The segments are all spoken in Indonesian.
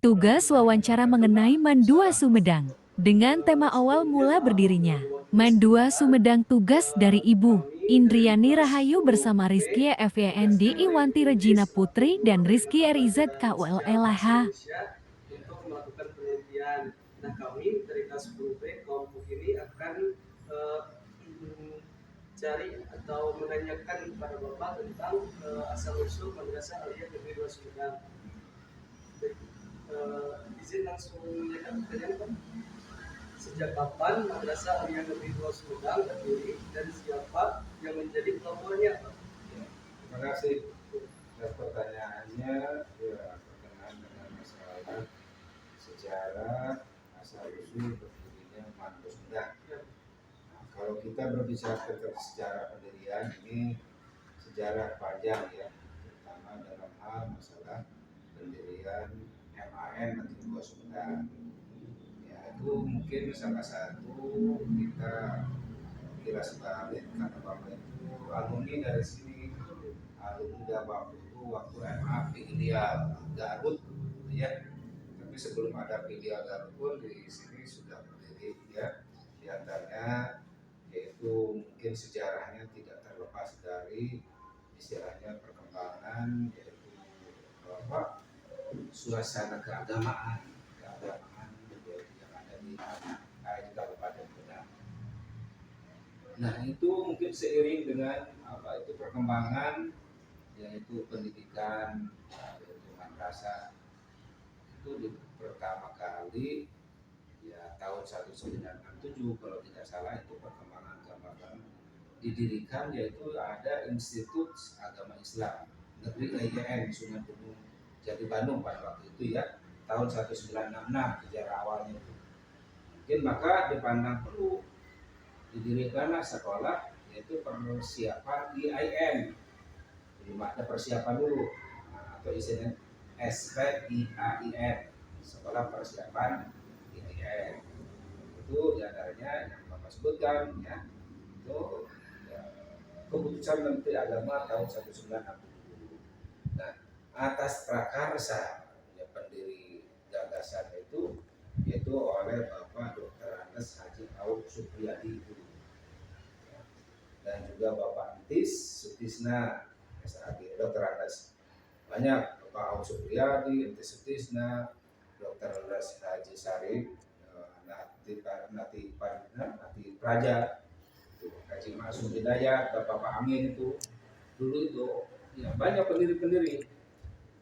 Tugas wawancara mengenai Mandua Sumedang. Dengan tema awal mula berdirinya Mandua Sumedang, tugas dari Ibu Indriani Rahayu bersama Rizky FYND Iwanti Regina Putri dan Rizky RIZ KULLH. Untuk melakukan penelitian. Nah, kami dari kelas 10B kelompok ini akan cari atau menanyakan kepada Bapak tentang asal usul Madrasah Aliyah Negeri 2 Sumedang. Izin langsung menanyakan pertanyaan Pak. Sejak kapan Madrasah Aliyah Negeri 2 Sumedang berdiri dan siapa yang menjadi pelopornya Pak? Ya, terima kasih. Dan pertanyaannya berkenaan dengan masalah sejarah asal usul berdirinya Mandua Sumedang. Nah, kalau kita berbicara tentang sejarah pendirian, ini sejarah panjang ya, terutama dalam hal masalah pendirian MAN Negeri 2 Sumedang. Ya, itu mungkin salah satu kita kira sebalik karena Bapak itu alumni dari sini, alumni waktu MA Filial Garut ya. Tapi sebelum ada Filial Garut pun di sini sudah berdiri ya. Di antaranya yaitu mungkin sejarahnya tidak terlepas dari istilahnya perkembangan, yaitu apa, suasana keagamaan yang ada di Kabupaten Padang. Nah, itu mungkin seiring dengan itu perkembangan, yaitu pendidikan, yaitu madrasah itu pertama kali ya tahun 1967 kalau tidak salah, itu perkembangan didirikan, yaitu ada Institut Agama Islam Negeri IAIN Sunan Gunung Jati Bandung pada waktu itu ya, tahun 1966 sejarah awalnya itu. Mungkin maka dipandang perlu didirikanlah sekolah, yaitu persiapan IAIN. Jadi ada persiapan dulu, atau istilahnya SPIAIN, sekolah persiapan IAIN. Itu diantaranya yang Bapak sebutkan ya, itu ya, keputusan Menteri Agama tahun 1967. Nah, atas prakarsa ya, pendiri gagasan itu yaitu oleh Bapak Dr. Andes Haji Auk Supriyadi itu, dan juga Bapak Antis Sutisna SAG, Dr. Andes banyak, Bapak Auk Supriyadi, Antis Sutisna, Dr. Andes Haji Sarif, Nati Praja, Haji Masum Hidayat, Bapak Amin itu dulu itu ya, banyak pendiri-pendiri.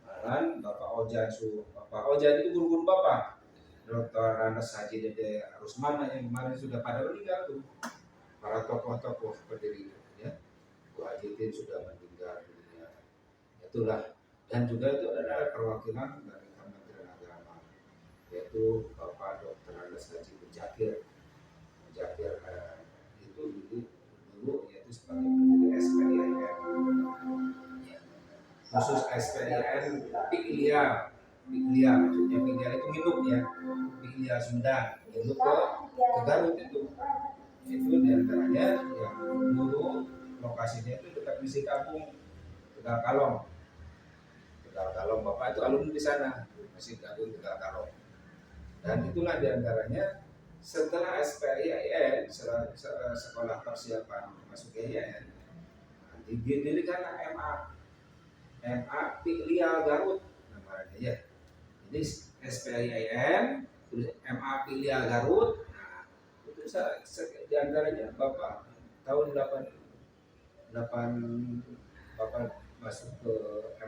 Malah Bapak Ojan itu guru-guru Bapak Dr. Andes Haji Dede Rusmana yang kemarin sudah pada meninggal tuh. Para tokoh-tokoh pendiri ya, Bu Haji sudah meninggal dunia. Itulah, dan juga itu ada perwakilan dari Kementerian Agama, yaitu Bapak Dr. Andes Haji Mujakir itu dulu yaitu sebagai pendiri SPIAIN ya. Khusus SPIAIN Piklia maksudnya Piklia itu minum ya, Piklia Sumedang minum ke Garut itu diantaranya yang dulu lokasinya itu dekat Misi Kampung Tegal Kalong. Bapak itu alumni di sana, Misi Kampung Tegal Kalong. Dan itulah diantaranya setelah SPIAIN, sekolah persiapan masuk IAIN, didirikanlah MA Filial Garut namanya ya. Jadi SPIAIN, MA Filial Garut. Nah, itu diantaranya Bapak tahun 8 Bapak masuk ke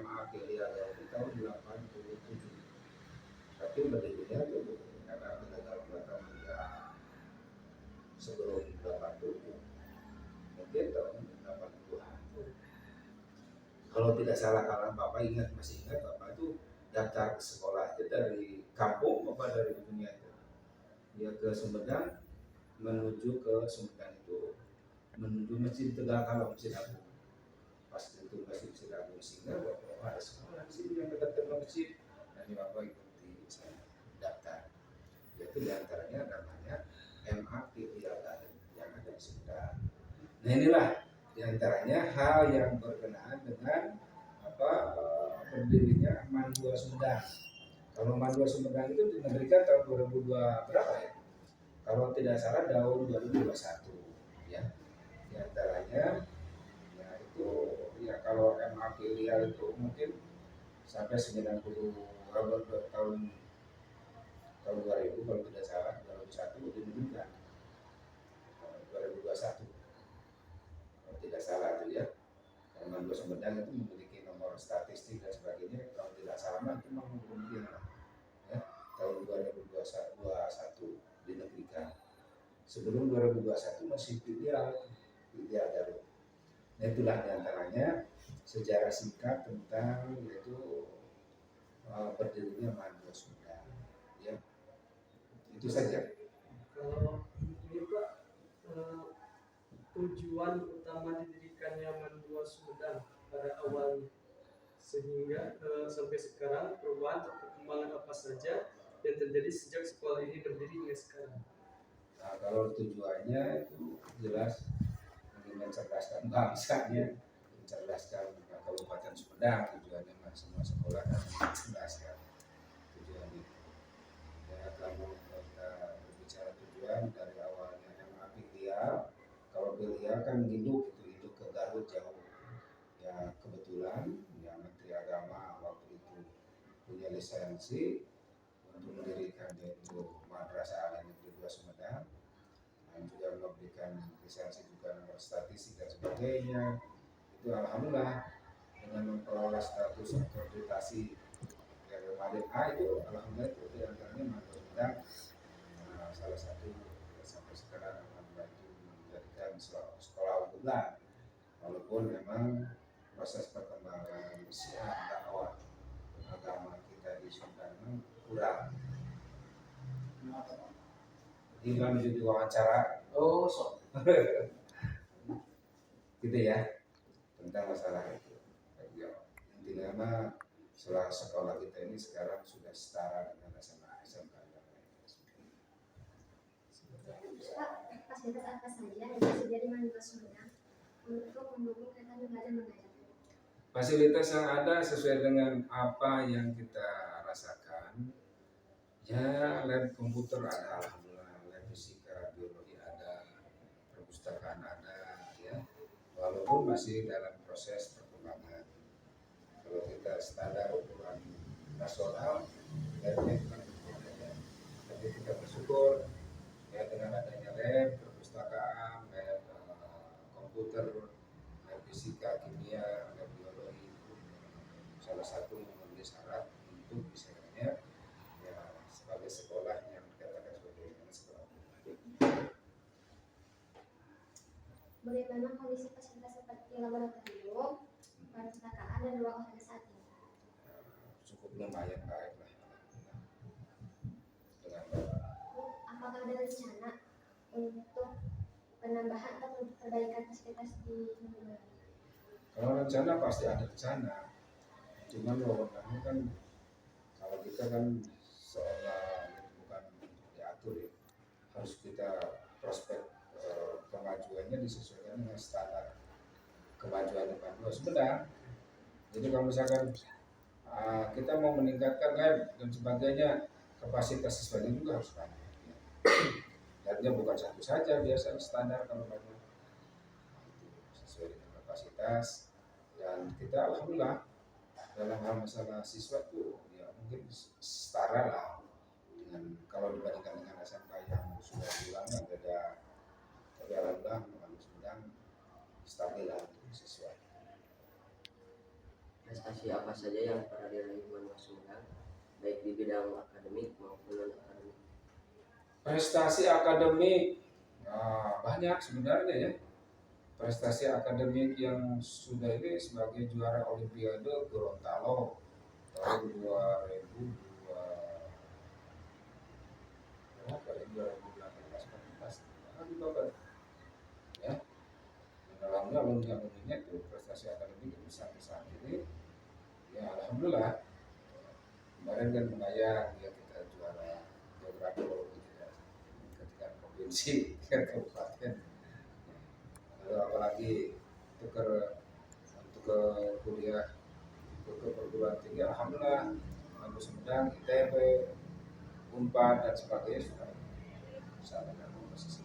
MA Filial Garut tahun 87. Tapi berdirinya itu karena gagal belakang ya sebelum 87, mungkin tahun 80-an. Kalau tidak salah, kalau Bapak masih ingat Bapak itu daftar ke sekolah itu dari kampung Bapak, dari dunia itu dia ke Sumedang, menuju ke Sumedang itu menuju Masjid Tegal Kalong, Masjid Agung. Pas itu Masjid Agung sehingga Bapak ada sekolah di sini yang dekat dengan masjid, dan Bapak ikuti saya daftar. Yaitu diantaranya namanya MA Filial Garut yang ada di Sumedang. Nah, inilah diantaranya hal yang berkenaan dengan berdirinya Mandua Sumedang. Kalau Mandua Sumedang itu dinegerikan tahun 2002 berapa ya? Kalau tidak salah tahun 2021 ya. Di antaranya ya itu ya kalau MA filial itu mungkin sampai 90 tahun tahun 2000 kalau tidak salah 2001 dinegerikan 2021 kalau tidak salah itu ya. Karena Mandua Sumedang itu memiliki nomor statistik dan sebagainya kalau tidak salah itu memang mungkin ya, tahun 2021 dinegerikan. Sebelum 2021 masih filial Garut. Nah itulah diantaranya sejarah singkat tentang yaitu berdirinya Mandua Sumedang. Ya, itu saja. Kalau ini Pak, tujuan utama didirikannya Mandua Sumedang pada awalnya sehingga sampai sekarang perubahan atau perkembangan apa saja yang terjadi sejak sekolah ini berdiri hingga sekarang. Nah, kalau tujuannya itu jelas ingin mencerdaskan bangsanya, mencerdaskan Kabupaten Sumedang. Tujuannya semua sekolah kan mencerdaskan tujuannya. Ya kalau kita berbicara tujuan dari awalnya MA filial, kalau filial kan hidup ke Garut jauh. Ya kebetulan ya Menteri Agama waktu itu punya lisensi untuk mendirikan yaitu Madrasah Al Negeri 2 Sumedang dan juga memberikan lisensi juga nomor statistik dan sebagainya. Itu alhamdulillah dengan memperoleh status akreditasi yang kemarin itu alhamdulillah itu diantaranya Mandua Sumedang salah satu sampai sekarang alhamdulillah itu menjadikan sekolah unggulan walaupun memang proses perkembangan Islam dakwah agama kita di Sumedang kurang. Imam jadi wawancara. Oh, so. Gitu ya tentang masalah itu. Intinya sekolah kita ini sekarang sudah setara dengan SMA SMK. Fasilitas apa saja yang tersedia di Mandua Sumedang untuk mendukung kegiatan belajar mengajar? Fasilitas yang ada sesuai dengan apa yang kita rasakan. Ya, lab komputer ada, alhamdulillah, lab fisika, biologi ada, perpustakaan ada, ya. Walaupun masih dalam proses perkembangan. Kalau kita standar ukuran nasional, labnya bukan ada. Tapi kita bersyukur ya dengan adanya lab, perpustakaan, lab komputer, lab fisika, kimia, lab biologi itu salah satu yang memenuhi syarat untuk misalnya ya sebagai sekolah yang dikatakan sebagai sekolah. Bagaimana kondisi fasilitas seperti laboratorium, perpustakaan, dan ruang organisasi? Cukup lumayan baik lah. Dengan Apakah ada rencana untuk penambahan atau perbaikan fasilitas di Mandua? kalau rencana pasti ada rencana. Cuman wewenangnya kan kalau kita kan seolah bukan diatur ya. Harus kita prospek kemajuannya disesuaikan dengan standar kemajuan Mandua Sumedang. Jadi kalau misalkan kita mau meningkatkan lab dan sebagainya, kapasitas siswanya juga harus banyak. Labnya bukan satu saja, biasa standar kalau banyak sesuai dengan kapasitas. Dan kita alhamdulillah dalam hal masalah siswa itu ya mungkin setara lah dengan kalau dibandingkan dengan SMK yang sudah bilang beda. Tapi alhamdulillah Mandua Sumedang stabil lah untuk siswa. Prestasi apa saja yang pernah diraih Mandua Sumedang, baik di bidang akademik maupun non akademik? Prestasi akademik banyak sebenarnya ya. Prestasi akademik yang sudah ini sebagai juara Olimpiade Gorontalo tahun 2018 ya. Alhamdulillah alumni-alumninya itu prestasi akademik yang sampai saat ini ya alhamdulillah. Kemarin kan lumayan ya kita juara geografi walaupun tidak ketika provinsi kabupaten. Lalu apalagi untuk ke kuliah untuk ke perguruan tinggi alhamdulillah Kampus Sumedang, ITB, Unpad dan sebagainya sudah bersama dengan posisi.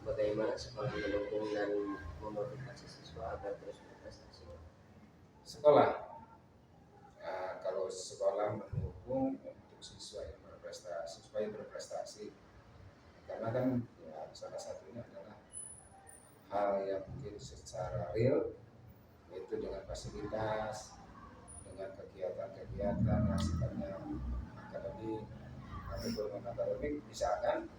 Bagaimana sekolah mendukung dan memotivasi siswa agar terus berprestasi? Sekolah, nah, kalau sekolah mendukung untuk siswa yang berprestasi supaya berprestasi, karena kan ya, salah satunya adalah hal yang mungkin secara real, yaitu dengan fasilitas, dengan kegiatan-kegiatan yang sifatnya akademik ataupun non akademik, misalkan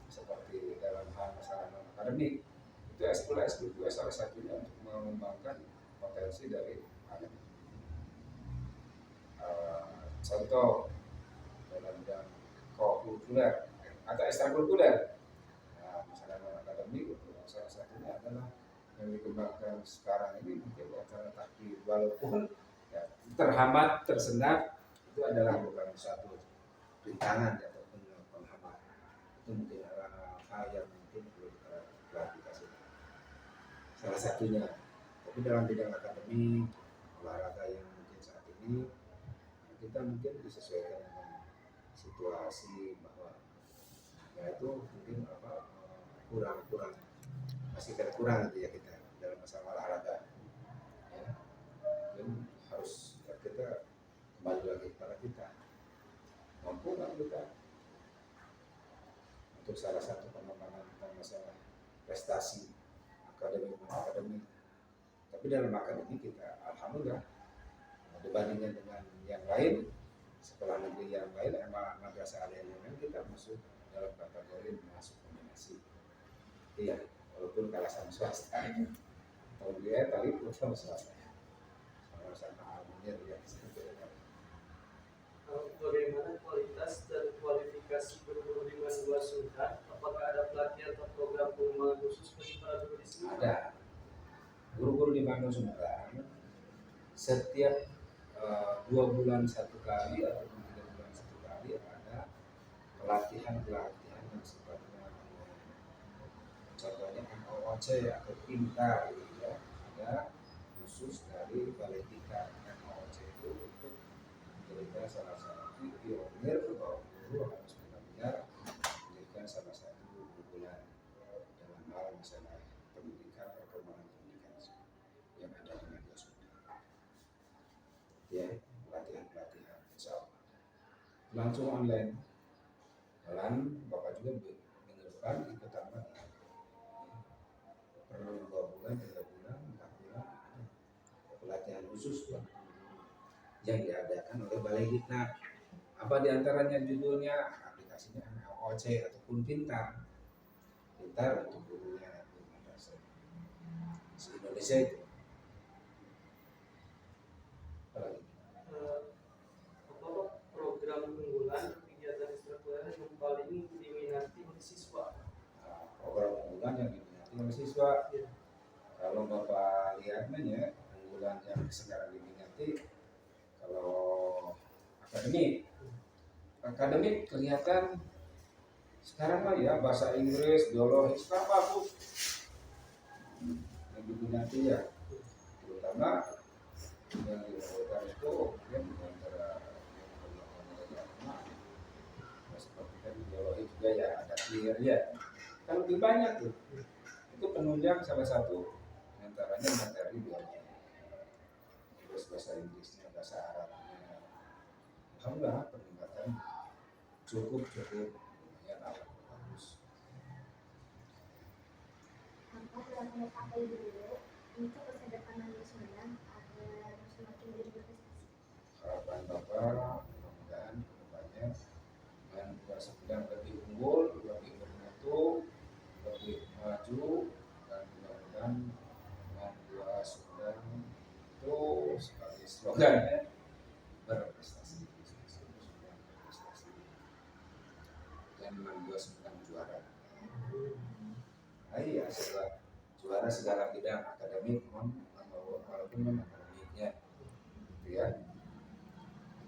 seperti dalam hal masalah non akademik itu ekskul juga salah satunya untuk mengembangkan potensi dari anak. Contoh dalam bidang kokurikuler atau ekstrakurikuler, nah, misalnya non akademik itu salah satunya adalah yang dikembangkan sekarang ini mungkin tapi walaupun ya, terhambat, tersendat, itu adalah bukan suatu rintangan ataupun penghambat. Itu mungkin adalah hal yang mungkin perlu kita klarifikasi. Salah satunya. Tapi dalam bidang akademik, olahraga yang mungkin saat ini kita mungkin disesuaikan dengan situasi bahwa ya itu mungkin kurang masih kurang gitu ya kita dalam masalah olahraga. Ya. Dan harus kita kembali lagi kepada kita, mampu nggak kita untuk salah satu pengembangan tentang masalah prestasi akademik. Tapi dalam akademik kita alhamdulillah dibandingkan dengan yang lain, sekolah negeri yang lain, madrasah aliyah yang lain, kita masuk dalam kategori masuk kombinasi. Iya, walaupun kalah sama swasta. Kalau dia tadi sama swasta, sama alumni ya. Bagaimana kualitas dan kualifikasi guru-guru di Mandua Sumedang? Apakah ada pelatihan atau program pengembangan khusus bagi para guru di sini? Ada. Guru-guru di Mandua Sumedang setiap 2 bulan 1 kali atau 3 bulan 1 kali ada pelatihan yang sifatnya contohnya MOOC atau pintar gitu ya. Ada khusus dari Balai Tingkat MOOC itu untuk menjadikan salah satu pionir bahwa guru harus benar-benar menjadikan salah satu bulan dalam hal misalnya pendidikan, perkembangan pendidikan yang ada di Mandua Sumedang. Ya, pelatihan insya Allah langsung online. Dan Bapak juga minggu depan ikut tambah per 2 bulan, 3 bulan, 4 bulan pelatihan khusus yang diadakan oleh Balai Diklat. Apa diantaranya judulnya, aplikasinya MOOC ataupun pintar untuk gurunya di madrasah se-Indonesia itu. Program unggulan kegiatan ekstrakurikuler yang paling diminati oleh siswa? Program unggulan yang diminati oleh siswa, ya. Kalau Bapak lihatnya ya, unggulan yang sekarang diminati, kalau akademik kelihatan sekarang lah ya, bahasa Inggris, biologi sekarang bagus yang diminati ya, terutama yang dilakukan itu mungkin antara seperti kan biologi juga ya, ada clear ya, kan lebih banyak tuh. Itu penunjang salah satu antaranya materi biologi, terus bahasa Inggrisnya, bahasa Arabnya, alhamdulillah peningkatan cukup lumayan bagus. Apa yang pakai dulu untuk masa depan Mandua Sumedang agar semakin berprestasi? Harapan Bapak mudah-mudahan kedepannya Mandua Sumedang lebih unggul, lebih bermutu, lebih maju, dan mudah-mudahan Mandua Sumedang itu sebagai slogannya berprestasi dan Mandua Sumedang juara. Iya, juara segala bidang akademik walaupun non akademiknya, gitu ya.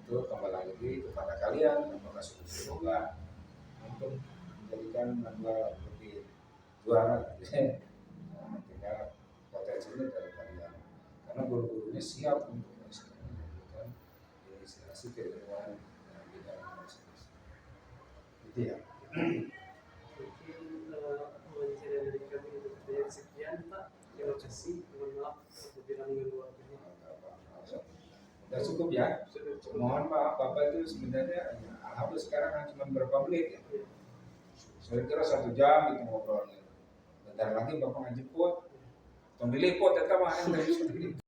Itu kembali lagi kepada kalian, apakah semoga untuk menjadikan Mandua lebih juara, tinggal potensinya dari kalian, karena guru-gurunya siap untuk menjadikan ini koordinasi keilmuan bidang masing-masing. Itu ya. Mungkin wawancara dari kami untuk yang sekian Pak. Terima kasih. Mohon maaf apabila mengganggu waktunya. Sudah cukup ya. Sudah cukup. Mohon maaf Bapak itu sebenarnya alhamdulillah sekarang cuma berapa menit ya. Ya. Saya kira 1 jam itu ngobrolnya. Bentar lagi Bapak ngejemput. Pemilih pot tetap yang dari